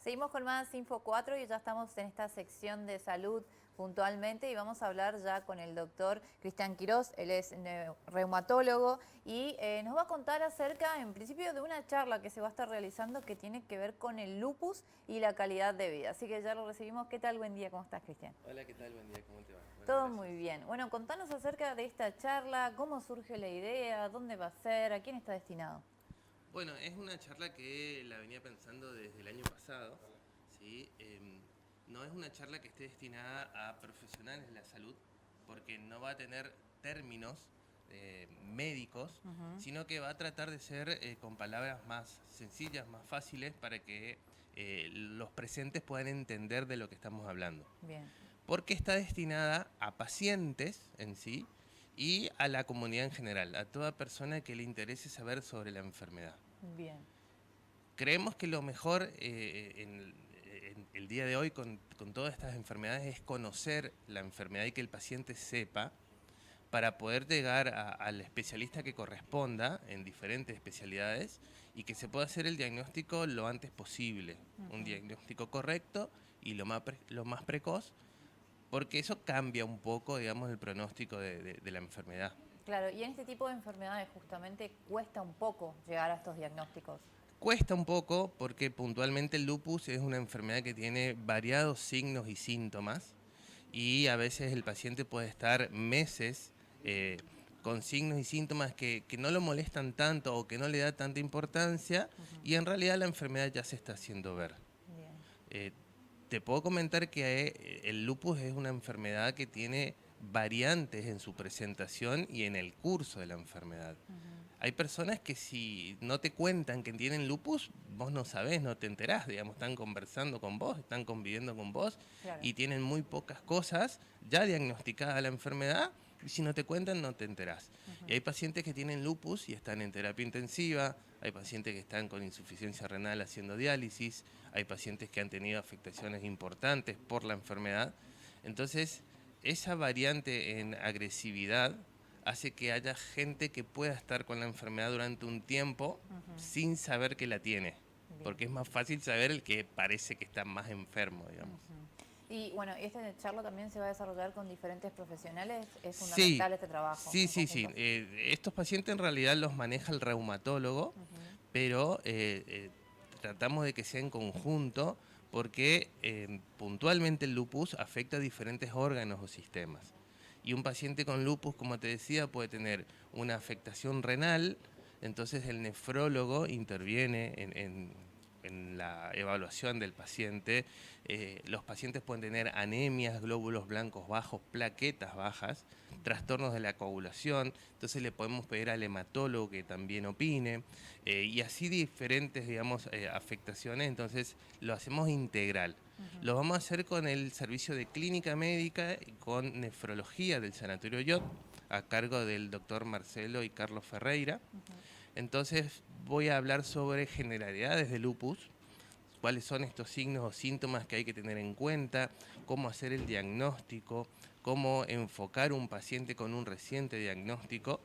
Seguimos con más Info 4 y ya estamos en esta sección de salud puntualmente y vamos a hablar ya con el doctor Cristian Quirós. Él es reumatólogo y nos va a contar acerca, en principio, de una charla que se va a estar realizando que tiene que ver con el lupus y la calidad de vida. Así que ya lo recibimos. ¿Qué tal? Buen día, ¿cómo estás, Cristian? Hola, ¿qué tal? Buen día, ¿cómo te va? Bueno, Todo gracias. muy bien. Bueno, contanos acerca de esta charla, cómo surge la idea, dónde va a ser, a quién está destinado. Bueno, es una charla que la venía pensando desde el año pasado, ¿sí? No es una charla que esté destinada a profesionales de la salud, porque no va a tener términos médicos, sino que va a tratar de ser con palabras más sencillas, más fáciles, para que los presentes puedan entender de lo que estamos hablando. Bien. Porque está destinada a pacientes en sí y a la comunidad en general, a toda persona que le interese saber sobre la enfermedad. Bien. Creemos que lo mejor en el día de hoy con todas estas enfermedades es conocer la enfermedad y que el paciente sepa para poder llegar al especialista que corresponda en diferentes especialidades y que se pueda hacer el diagnóstico lo antes posible, un diagnóstico correcto y lo más precoz, porque eso cambia un poco, digamos, el pronóstico de la enfermedad. Claro, y en este tipo de enfermedades justamente cuesta un poco llegar a estos diagnósticos. Cuesta un poco porque puntualmente el lupus es una enfermedad que tiene variados signos y síntomas y a veces el paciente puede estar meses con signos y síntomas que no lo molestan tanto o que no le da tanta importancia y en realidad la enfermedad ya se está haciendo ver. Bien. Eh, Te puedo comentar que el lupus es una enfermedad que tiene variantes en su presentación y en el curso de la enfermedad. Hay personas que si no te cuentan que tienen lupus, vos no sabés, no te enterás, digamos, están conversando con vos, están conviviendo con vos Claro. y tienen muy pocas cosas ya diagnosticada la enfermedad y si no te cuentan no te enterás. Y hay pacientes que tienen lupus y están en terapia intensiva, hay pacientes que están con insuficiencia renal haciendo diálisis, hay pacientes que han tenido afectaciones importantes por la enfermedad. Entonces, esa variante en agresividad hace que haya gente que pueda estar con la enfermedad durante un tiempo sin saber que la tiene. Bien. Porque es más fácil saber el que parece que está más enfermo, digamos. Y bueno, esta charla también se va a desarrollar con diferentes profesionales. Es Sí, fundamental este trabajo sí, en sí, sí. conjunto. Estos pacientes en realidad los maneja el reumatólogo, pero tratamos de que sea en conjunto porque puntualmente el lupus afecta a diferentes órganos o sistemas. Y un paciente con lupus, como te decía, puede tener una afectación renal, entonces el nefrólogo interviene en la evaluación del paciente. Los pacientes pueden tener anemias, glóbulos blancos bajos, plaquetas bajas, trastornos de la coagulación, entonces le podemos pedir al hematólogo que también opine, y así diferentes, digamos, afectaciones, entonces lo hacemos integral. Lo vamos a hacer con el servicio de clínica médica y con nefrología del Sanatorio Yot, a cargo del doctor Marcelo y Carlos Ferreira. Entonces voy a hablar sobre generalidades de lupus, cuáles son estos signos o síntomas que hay que tener en cuenta, cómo hacer el diagnóstico, cómo enfocar un paciente con un reciente diagnóstico.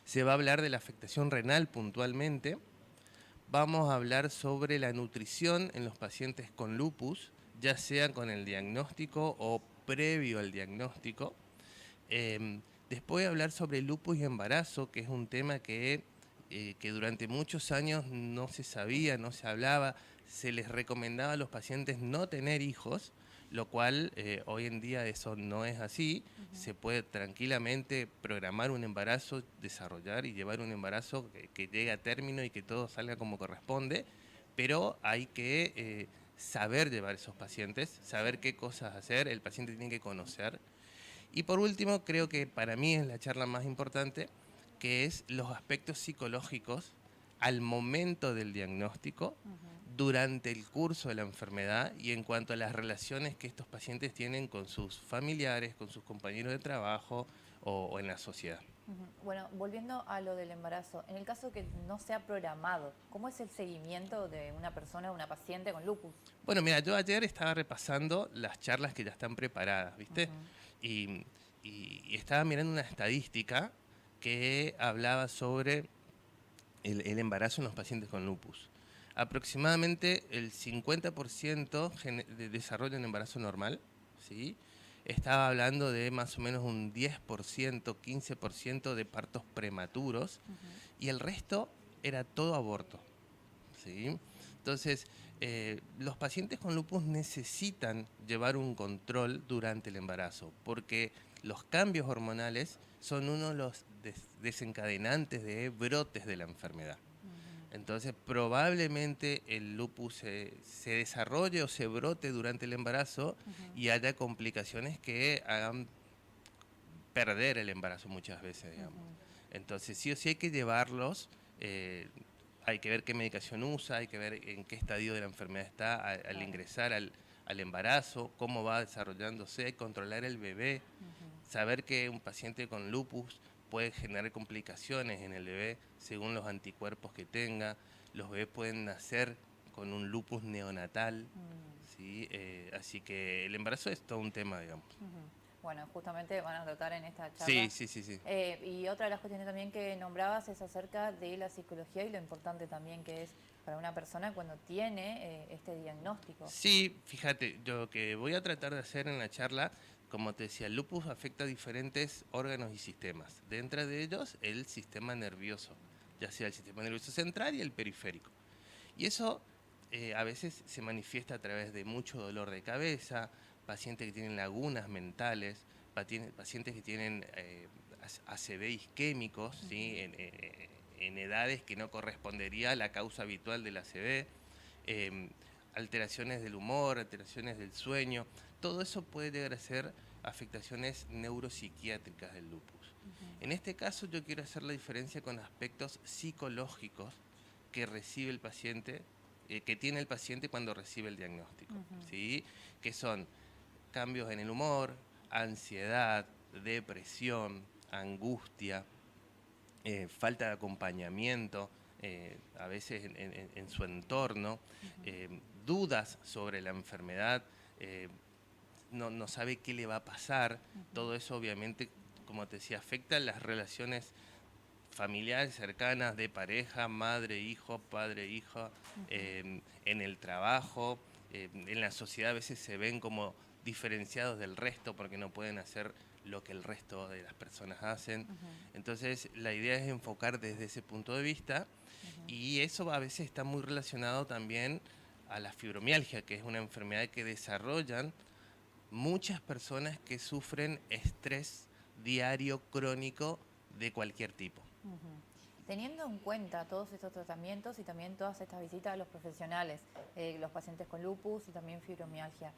Se va a hablar de la afectación renal puntualmente. Vamos a hablar sobre la nutrición en los pacientes con lupus, ya sea con el diagnóstico o previo al diagnóstico. Después voy a hablar sobre lupus y embarazo, que es un tema que durante muchos años no se sabía, no se hablaba, se les recomendaba a los pacientes no tener hijos, lo cual hoy en día eso no es así. Se puede tranquilamente programar un embarazo, desarrollar y llevar un embarazo que llegue a término y que todo salga como corresponde, pero hay que saber llevar esos pacientes, saber qué cosas hacer, el paciente tiene que conocer. Y por último, creo que para mí es la charla más importante, que es los aspectos psicológicos al momento del diagnóstico, durante el curso de la enfermedad y en cuanto a las relaciones que estos pacientes tienen con sus familiares, con sus compañeros de trabajo o en la sociedad. Bueno, volviendo a lo del embarazo, en el caso que no sea programado, ¿cómo es el seguimiento de una persona, una paciente con lupus? Bueno, mira, yo ayer estaba repasando las charlas que ya están preparadas, ¿viste? Y, y estaba mirando una estadística que hablaba sobre el embarazo en los pacientes con lupus. Aproximadamente el 50% desarrolla un embarazo normal, ¿sí? Estaba hablando de más o menos un 10%, 15% de partos prematuros, y el resto era todo aborto, ¿sí? Entonces, los pacientes con lupus necesitan llevar un control durante el embarazo, porque los cambios hormonales son uno de los desencadenantes de brotes de la enfermedad. Entonces, probablemente el lupus se desarrolle o se brote durante el embarazo y haya complicaciones que hagan perder el embarazo muchas veces, digamos. Entonces, sí o sí hay que llevarlos, hay que ver qué medicación usa, hay que ver en qué estadio de la enfermedad está al ingresar al embarazo, cómo va desarrollándose, controlar el bebé, saber que un paciente con lupus puede generar complicaciones en el bebé según los anticuerpos que tenga. Los bebés pueden nacer con un lupus neonatal, ¿sí? Así que el embarazo es todo un tema, digamos. Bueno, justamente van a tratar en esta charla. Sí, sí, sí, sí. Y otra de las cuestiones también que nombrabas es acerca de la psicología y lo importante también que es para una persona cuando tiene este diagnóstico. Sí, fíjate, yo que voy a tratar de hacer en la charla, como te decía, el lupus afecta a diferentes órganos y sistemas. Dentro de ellos, el sistema nervioso, ya sea el sistema nervioso central y el periférico. Y eso a veces se manifiesta a través de mucho dolor de cabeza, pacientes que tienen lagunas mentales, pacientes que tienen ACV isquémicos, ¿sí? En edades que no correspondería a la causa habitual del ACV, alteraciones del humor, alteraciones del sueño, todo eso puede llegar a ser afectaciones neuropsiquiátricas del lupus. En este caso yo quiero hacer la diferencia con aspectos psicológicos que recibe el paciente, que tiene el paciente cuando recibe el diagnóstico, ¿sí? Que son cambios en el humor, ansiedad, depresión, angustia, falta de acompañamiento, a veces en su entorno, dudas sobre la enfermedad, no sabe qué le va a pasar. Todo eso obviamente, como te decía, afecta las relaciones familiares cercanas de pareja, madre, hijo, padre, hija, en el trabajo, en la sociedad a veces se ven como diferenciados del resto porque no pueden hacer lo que el resto de las personas hacen. Entonces la idea es enfocar desde ese punto de vista y eso a veces está muy relacionado también a la fibromialgia, que es una enfermedad que desarrollan muchas personas que sufren estrés diario crónico de cualquier tipo. Teniendo en cuenta todos estos tratamientos y también todas estas visitas a los profesionales, los pacientes con lupus y también fibromialgia,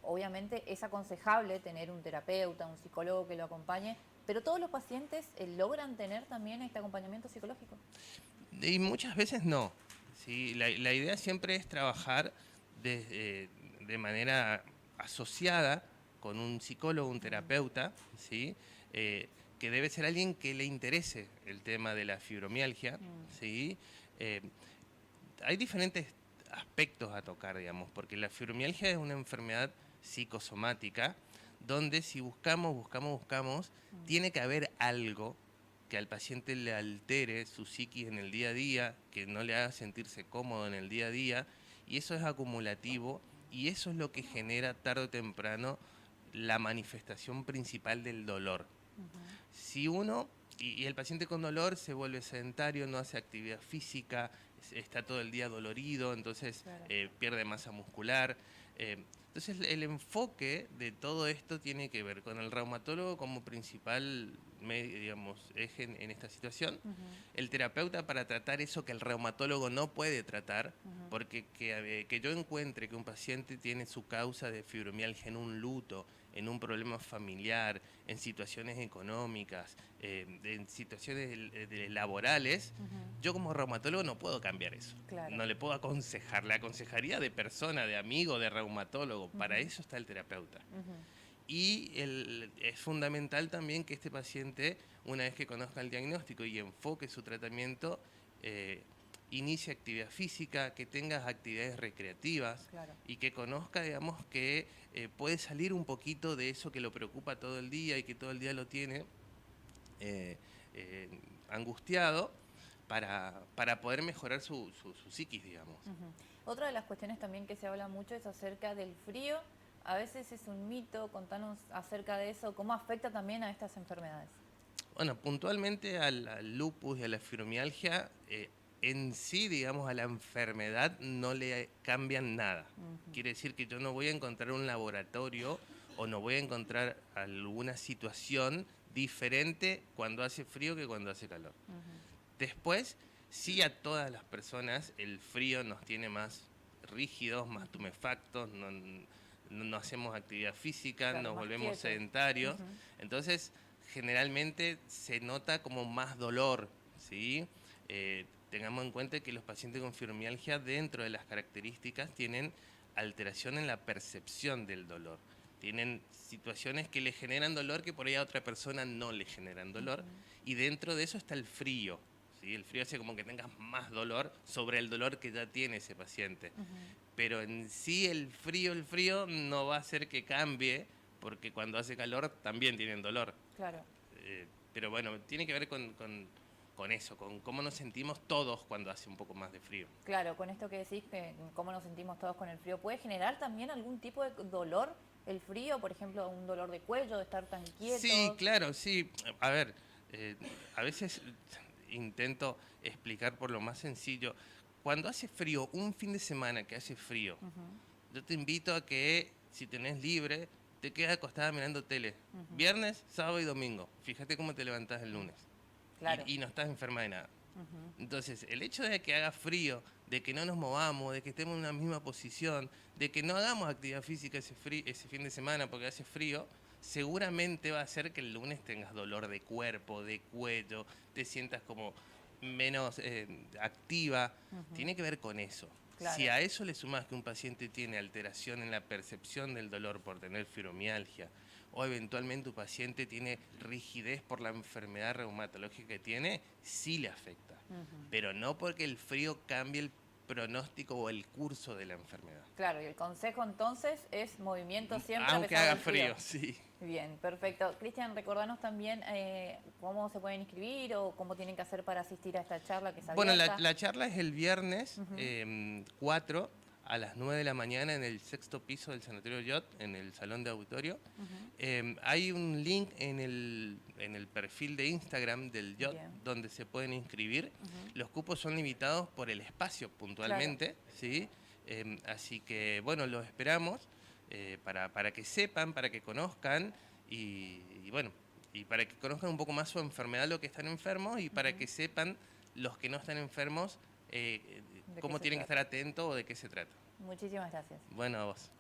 obviamente es aconsejable tener un terapeuta, un psicólogo que lo acompañe, pero todos los pacientes logran tener también este acompañamiento psicológico. Y muchas veces no. ¿Sí? La idea siempre es trabajar de manera asociada con un psicólogo, un terapeuta, ¿sí? Que debe ser alguien que le interese el tema de la fibromialgia, ¿sí? Hay diferentes aspectos a tocar, digamos, porque la fibromialgia es una enfermedad psicosomática donde si buscamos, tiene que haber algo que al paciente le altere su psiquis en el día a día, que no le haga sentirse cómodo en el día a día, y eso es acumulativo, y eso es lo que genera tarde o temprano la manifestación principal del dolor. Si uno, y el paciente con dolor se vuelve sedentario, no hace actividad física, está todo el día dolorido, entonces pierde masa muscular. Entonces el enfoque de todo esto tiene que ver con el reumatólogo como principal, digamos, eje en esta situación. El terapeuta para tratar eso que el reumatólogo no puede tratar, porque que yo encuentre que un paciente tiene su causa de fibromialgia en un luto, en un problema familiar, en situaciones económicas, en situaciones laborales, yo como reumatólogo no puedo cambiar eso. Claro. No le puedo aconsejar, le aconsejaría de persona, de amigo, de reumatólogo. Para eso está el terapeuta. Y es fundamental también que este paciente, una vez que conozca el diagnóstico y enfoque su tratamiento, inicie actividad física, que tenga actividades recreativas y que conozca, digamos, que puede salir un poquito de eso que lo preocupa todo el día y que todo el día lo tiene angustiado, para poder mejorar su psiquis, digamos. Otra de las cuestiones también que se habla mucho es acerca del frío. A veces es un mito, contanos acerca de eso, cómo afecta también a estas enfermedades. Bueno, puntualmente al lupus y a la fibromialgia, en sí, digamos, a la enfermedad no le cambian nada. Quiere decir que yo no voy a encontrar un laboratorio o no voy a encontrar alguna situación diferente cuando hace frío que cuando hace calor. Después, sí, a todas las personas el frío nos tiene más rígidos, más tumefactos, no hacemos actividad física, Claro, nos más volvemos quietos. sedentarios. Entonces, generalmente se nota como más dolor, ¿sí? Tengamos en cuenta que los pacientes con fibromialgia, dentro de las características, tienen alteración en la percepción del dolor. Tienen situaciones que le generan dolor que por ahí a otra persona no le generan dolor. Y dentro de eso está el frío. ¿Sí? El frío hace como que tengas más dolor sobre el dolor que ya tiene ese paciente. Pero en sí el frío no va a hacer que cambie, porque cuando hace calor también tienen dolor. Claro. Pero bueno, tiene que ver con eso, con cómo nos sentimos todos cuando hace un poco más de frío. Claro, con esto que decís, que cómo nos sentimos todos con el frío, ¿puede generar también algún tipo de dolor el frío? Por ejemplo, un dolor de cuello, de estar tan quietos. Sí, claro, sí. A ver, a veces intento explicar por lo más sencillo. Cuando hace frío, un fin de semana que hace frío, yo te invito a que, si tenés libre, te quedes acostada mirando tele. Viernes, sábado y domingo. Fíjate cómo te levantás el lunes. Claro. Y no estás enferma de nada. Entonces, el hecho de que haga frío, de que no nos movamos, de que estemos en una misma posición, de que no hagamos actividad física ese fin de semana porque hace frío, seguramente va a hacer que el lunes tengas dolor de cuerpo, de cuello, te sientas como menos activa. Tiene que ver con eso. Claro. Si a eso le sumas que un paciente tiene alteración en la percepción del dolor por tener fibromialgia, o eventualmente un paciente tiene rigidez por la enfermedad reumatológica que tiene, sí le afecta. Pero no porque el frío cambie el pronóstico o el curso de la enfermedad. Claro, y el consejo entonces es movimiento siempre a Aunque pesar haga del frío. sí. Bien, perfecto. Cristian, recordanos también cómo se pueden inscribir o cómo tienen que hacer para asistir a esta charla que es abierta. Bueno, la charla es el viernes 4 a las 9 de la mañana en el 6º piso del Sanatorio Yot, en el salón de auditorio. Hay un link en el perfil de Instagram del Yot donde se pueden inscribir. Los cupos son limitados por el espacio puntualmente, claro. ¿Sí? Así que, bueno, los esperamos para que sepan, para que conozcan y bueno, y para que conozcan un poco más su enfermedad, lo que están enfermos, y para que sepan los que no están enfermos cómo tienen que estar atentos o de qué se trata. Muchísimas gracias. Bueno, a vos.